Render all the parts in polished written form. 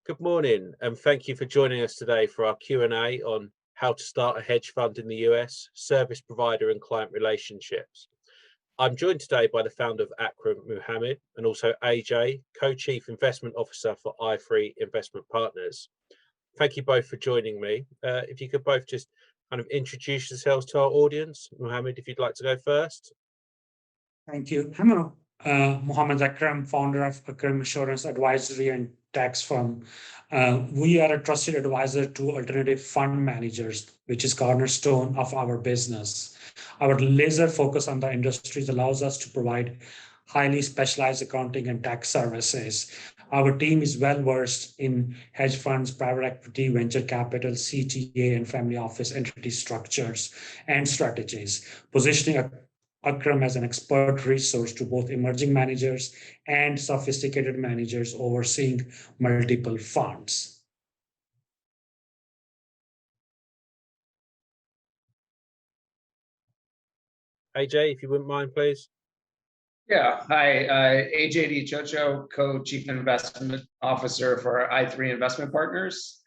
Good morning, and thank you for joining us today for our Q&A on how to start a hedge fund in the US, service provider and client relationships. I'm joined today by the founder of Akram, Muhammad, and also AJ, Co-Chief Investment Officer for i3 Investment Partners. Thank you both for joining me. If you could both just kind of introduce yourselves to our audience. Muhammad, if you'd like to go first. Thank you. I'm Muhammad Akram, founder of Akram Insurance Advisory and Tax Firm. We are a trusted advisor to alternative fund managers, which is cornerstone of our business. Our laser focus on the industries allows us to provide highly specialized accounting and tax services. Our team is well versed in hedge funds, private equity, venture capital, CTA, and family office entity structures and strategies, positioning Akram as an expert resource to both emerging managers and sophisticated managers overseeing multiple funds. AJ, if you wouldn't mind, please. Yeah, hi, AJ Di Cioccio, Co-Chief Investment Officer for i3 Investment Partners.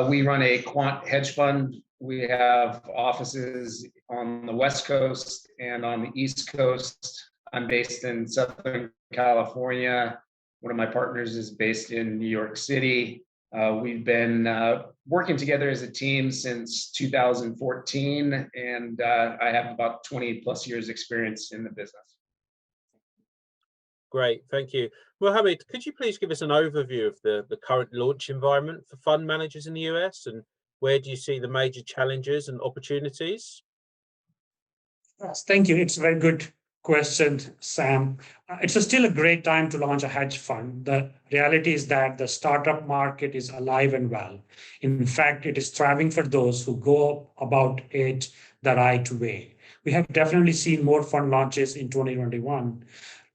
We run a quant hedge fund. We have offices on the West Coast and on the East Coast. I'm based in Southern California. One of my partners is based in New York City. We've been working together as a team since 2014, and I have about 20 plus years experience in the business. Great, thank you. Mohammed, could you please give us an overview of the current launch environment for fund managers in the US, and where do you see the major challenges and opportunities? Yes, thank you. It's a very good question, Sam. It's still a great time to launch a hedge fund. The reality is that the startup market is alive and well. In fact, it is thriving for those who go about it the right way. We have definitely seen more fund launches in 2021.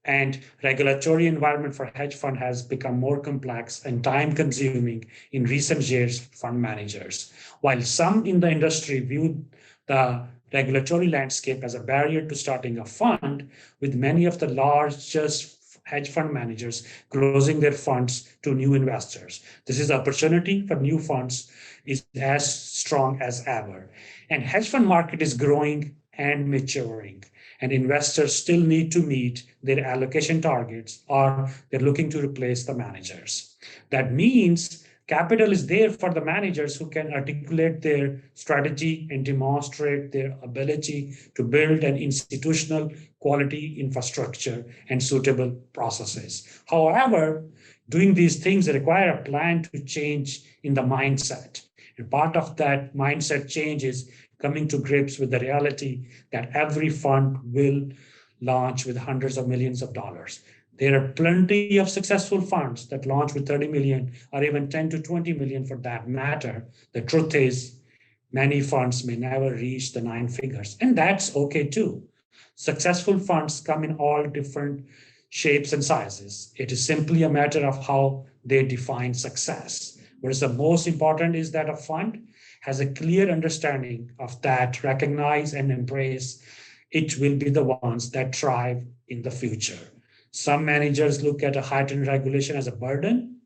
And regulatory environment for hedge fund has become more complex and time consuming in recent years for fund managers. While some in the industry view the regulatory landscape as a barrier to starting a fund, with many of the largest hedge fund managers closing their funds to new investors. This is opportunity for new funds is as strong as ever. And hedge fund market is growing and maturing, and investors still need to meet their allocation targets or they're looking to replace the managers. That means capital is there for the managers who can articulate their strategy and demonstrate their ability to build an institutional quality infrastructure and suitable processes. However, doing these things require a plan to change in the mindset. And part of that mindset change is coming to grips with the reality that every fund will launch with hundreds of millions of dollars. There are plenty of successful funds that launch with 30 million or even 10 to 20 million for that matter. The truth is, many funds may never reach the 9 figures, and that's okay too. Successful funds come in all different shapes and sizes. It is simply a matter of how they define success. What is the most important is that a fund has a clear understanding of that, recognize and embrace, it will be the ones that thrive in the future. Some managers look at a heightened regulation as a burden,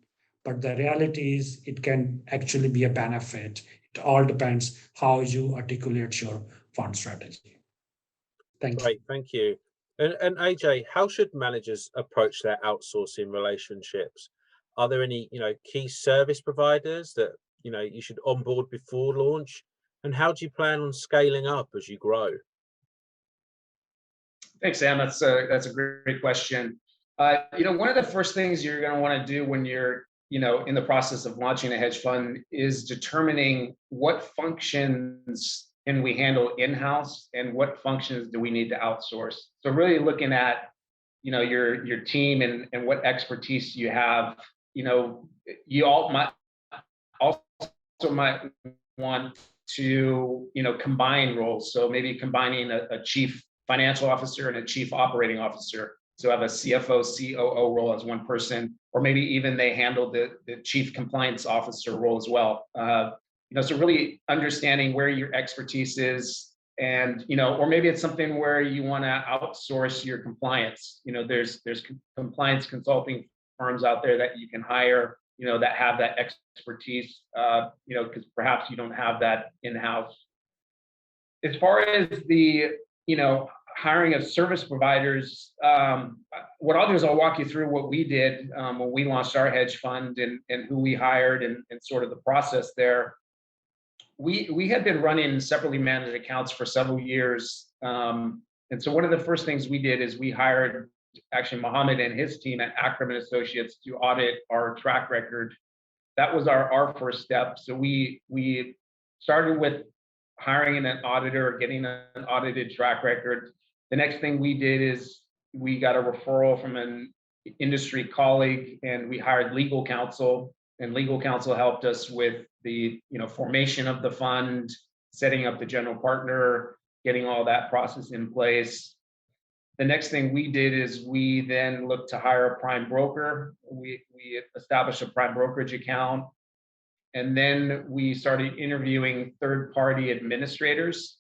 but the reality is it can actually be a benefit. It all depends how you articulate your fund strategy. Thank you. Great, thank you. And AJ, how should managers approach their outsourcing relationships? Are there any, key service providers that you should onboard before launch? And how do you plan on scaling up as you grow? Thanks, Sam. That's a great question. One of the first things you're going to want to do when you're, in the process of launching a hedge fund is determining what functions can we handle in-house and what functions do we need to outsource. So really looking at, your team and what expertise you have. You all might want to, combine roles. So maybe combining a chief financial officer and a chief operating officer. So have a CFO, COO role as one person, or maybe even they handle the chief compliance officer role as well. So really understanding where your expertise is, and or maybe it's something where you want to outsource your compliance. There's compliance consulting firms out there that you can hire that have that expertise, because perhaps you don't have that in-house. As far as the, hiring of service providers, what I'll do is I'll walk you through what we did when we launched our hedge fund and who we hired and sort of the process there. We had been running separately managed accounts for several years. And so one of the first things we did is we hired actually Mohammed and his team at Akram and Associates to audit our track record. That was our first step. So we started with hiring an auditor, getting an audited track record. The next thing we did is we got a referral from an industry colleague and we hired legal counsel, and legal counsel helped us with the formation of the fund, setting up the general partner, getting all that process in place. The next thing we did is we then looked to hire a prime broker. We established a prime brokerage account. And then we started interviewing third-party administrators.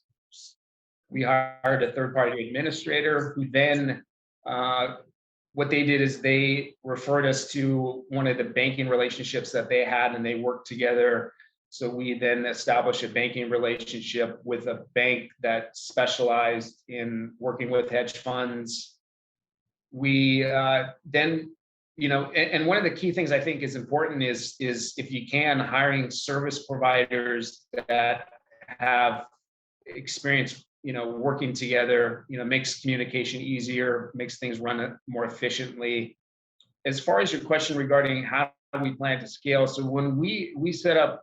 We hired a third-party administrator who then, what they did is they referred us to one of the banking relationships that they had, and they worked together. So we then established a banking relationship with a bank that specialized in working with hedge funds. We then, and one of the key things I think is important is if you can, hiring service providers that have experience, working together, makes communication easier, makes things run more efficiently. As far as your question regarding how we plan to scale, so when we set up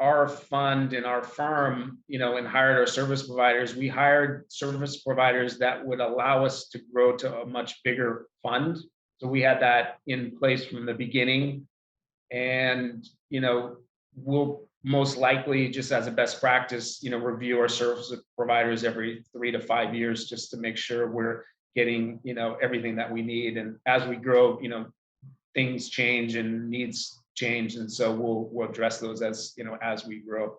our fund and our firm, and hired our service providers, we hired service providers that would allow us to grow to a much bigger fund. So we had that in place from the beginning. And, we'll most likely, just as a best practice, review our service providers every 3 to 5 years just to make sure we're getting, everything that we need. And as we grow, things change and needs change. And so we'll address those as we grow.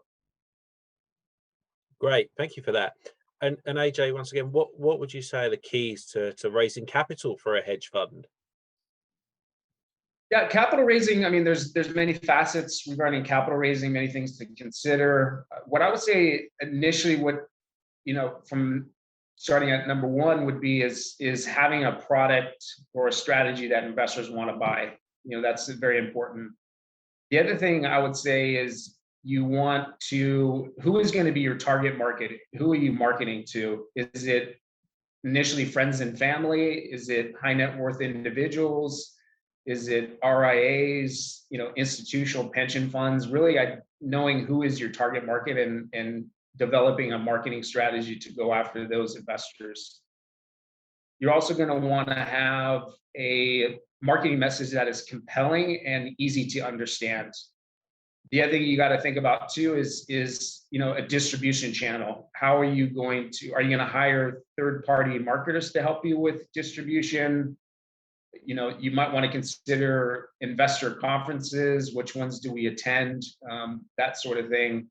Great, thank you for that. And AJ, once again, what would you say are the keys to raising capital for a hedge fund? Yeah, capital raising, I mean, there's many facets regarding capital raising, many things to consider. What I would say initially, from starting at number one would be is having a product or a strategy that investors want to buy. That's very important. The other thing I would say is who is going to be your target market? Who are you marketing to? Is it initially friends and family? Is it high net worth individuals? Is it RIAs, institutional pension funds? Really, knowing who is your target market and developing a marketing strategy to go after those investors. You're also going to want to have a marketing message that is compelling and easy to understand. The other thing you got to think about too is a distribution channel. Are you going to hire third-party marketers to help you with distribution? You might want to consider investor conferences. Which ones do we attend? That sort of thing.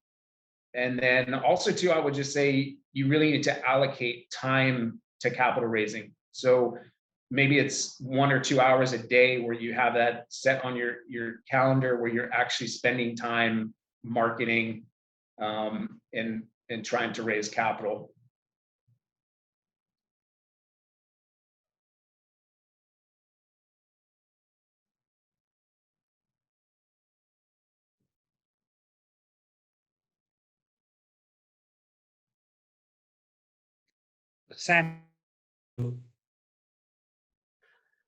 And then also too, I would just say you really need to allocate time to capital raising. So maybe it's 1 or 2 hours a day where you have that set on your calendar where you're actually spending time marketing and trying to raise capital. Sam.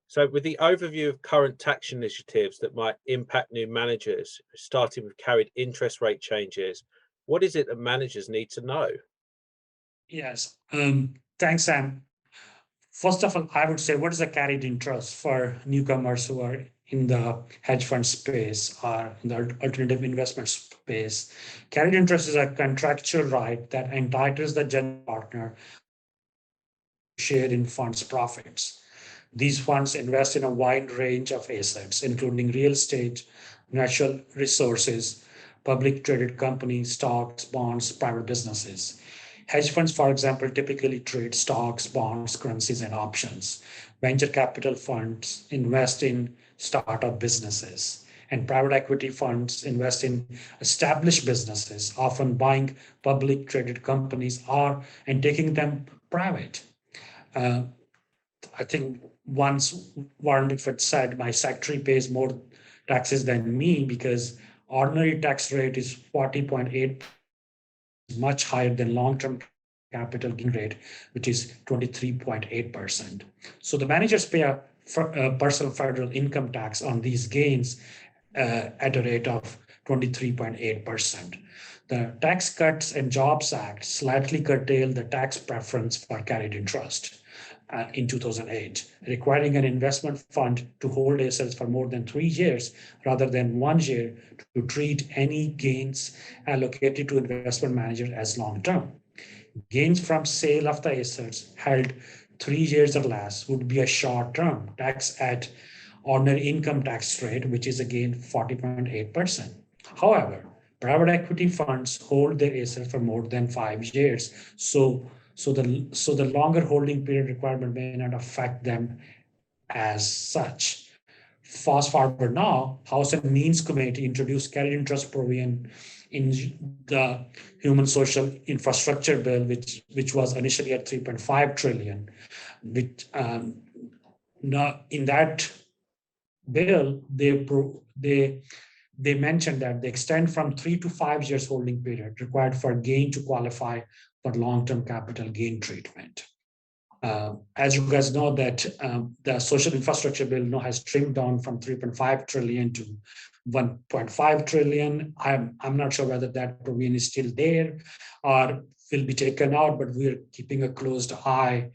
So with the overview of current tax initiatives that might impact new managers, starting with carried interest rate changes, what is it that managers need to know? Yes, thanks, Sam. First of all, I would say, what is the carried interest for newcomers who are in the hedge fund space or in the alternative investment space? Carried interest is a contractual right that entitles the general partner to share in funds' profits. These funds invest in a wide range of assets, including real estate, natural resources, public traded companies, stocks, bonds, private businesses. Hedge funds, for example, typically trade stocks, bonds, currencies, and options. Venture capital funds invest in startup businesses. and private equity funds invest in established businesses, often buying public traded companies and taking them private. I think once Warren Buffett said, my secretary pays more taxes than me because ordinary tax rate is 40.8, much higher than long-term capital gain rate, which is 23.8%. So the managers pay a personal federal income tax on these gains at a rate of 23.8%. The Tax Cuts and Jobs Act slightly curtailed the tax preference for carried interest in 2008, requiring an investment fund to hold assets for more than 3 years rather than 1 year to treat any gains allocated to investment managers as long-term. Gains from sale of the assets held 3 years or less would be a short-term tax at ordinary income tax rate, which is again 40.8%. However, private equity funds hold their assets for more than 5 years, so the longer holding period requirement may not affect them as such. Fast forward now, House and Means Committee introduced carried interest provision in the Human Social Infrastructure Bill, which was initially at 3.5 trillion. Now in that bill, they mentioned that they extend from 3 to 5 years holding period required for gain to qualify for long-term capital gain treatment. As you guys know that the social infrastructure bill now has trimmed down from 3.5 trillion to 1.5 trillion. I'm not sure whether that provision is still there or will be taken out, but we're keeping a closed eye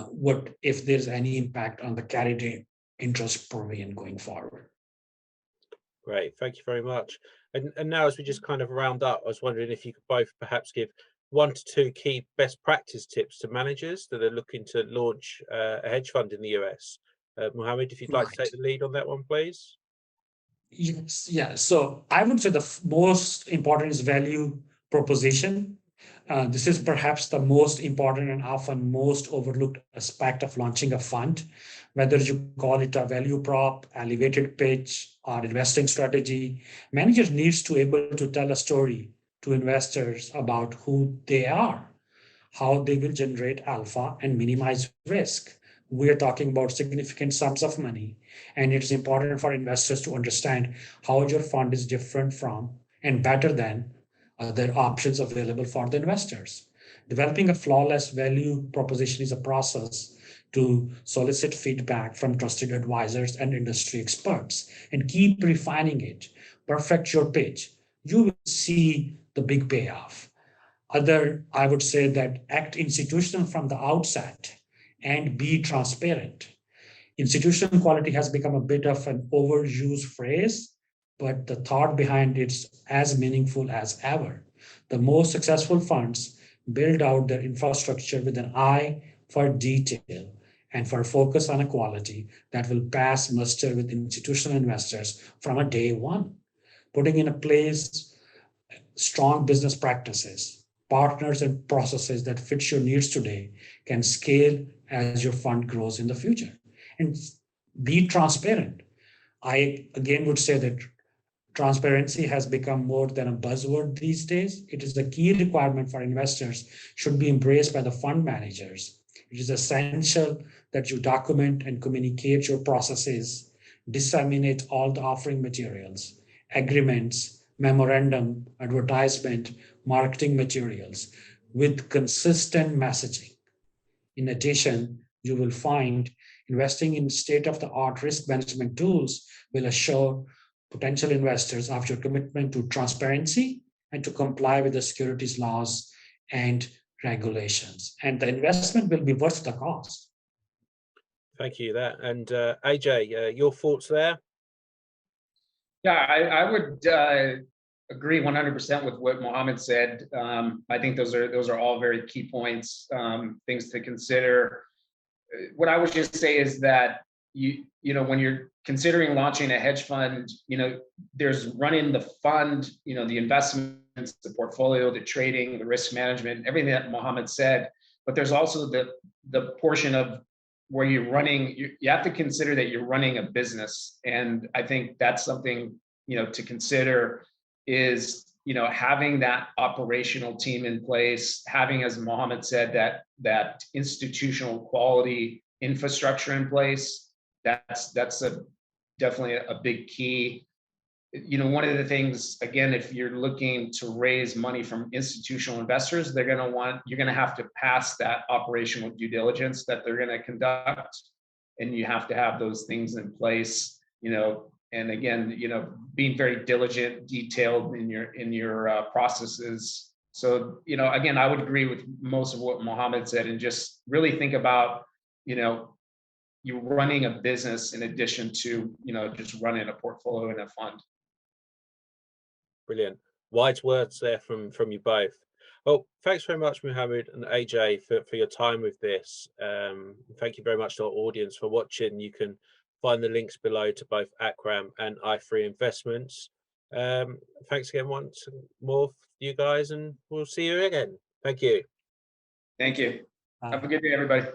what if there's any impact on the carried interest provision going forward. Great, thank you very much. And now as we just kind of round up, I was wondering if you could both perhaps give 1 to 2 key best practice tips to managers that are looking to launch a hedge fund in the US. Mohammed, if you'd like to take the lead on that one, please. Yes, yeah. So I would say the most important is value proposition. This is perhaps the most important and often most overlooked aspect of launching a fund, whether you call it a value prop, elevated pitch, or investing strategy. Managers needs to be able to tell a story to investors about who they are, how they will generate alpha and minimize risk. We are talking about significant sums of money, and it is important for investors to understand how your fund is different from and better than other options available for the investors. Developing a flawless value proposition is a process to solicit feedback from trusted advisors and industry experts and keep refining it. Perfect your pitch. You will see the big payoff. I would say that act institutional from the outset and be transparent. Institutional quality has become a bit of an overused phrase, but the thought behind it's as meaningful as ever. The most successful funds build out their infrastructure with an eye for detail and for focus on a quality that will pass muster with institutional investors from a day one. Putting in place strong business practices, partners, and processes that fit your needs today can scale as your fund grows in the future. And be transparent. I again would say that transparency has become more than a buzzword these days. It is a key requirement for investors, should be embraced by the fund managers. It is essential that you document and communicate your processes, disseminate all the offering materials, agreements, memorandum, advertisement, marketing materials with consistent messaging. In addition, you will find investing in state-of-the-art risk management tools will assure potential investors of your commitment to transparency and to comply with the securities laws and regulations. And the investment will be worth the cost. Thank you. And AJ, your thoughts there? Yeah, I would agree 100% with what Mohammed said. I think those are all very key points, things to consider. What I would just say is that you know when you're considering launching a hedge fund, there's running the fund, the investments, the portfolio, the trading, the risk management, everything that Mohammed said. But there's also the portion of where you're running, you have to consider that you're running a business. And I think that's something, to consider is, having that operational team in place, having, as Mohammed said, that institutional quality infrastructure in place. That's definitely a big key. One of the things, again, if you're looking to raise money from institutional investors, you're going to have to pass that operational due diligence that they're going to conduct. And you have to have those things in place, and again, being very diligent, detailed in your processes. So, again, I would agree with most of what Mohammed said, and just really think about, you're running a business in addition to, just running a portfolio in a fund. Brilliant. Wise words there from you both. Well, thanks very much, Mohammed and AJ, for your time with this. Thank you very much to our audience for watching. You can find the links below to both Akram and i3 Investments. Thanks again once more for you guys, and we'll see you again. Thank you. Thank you. Have a good day, everybody.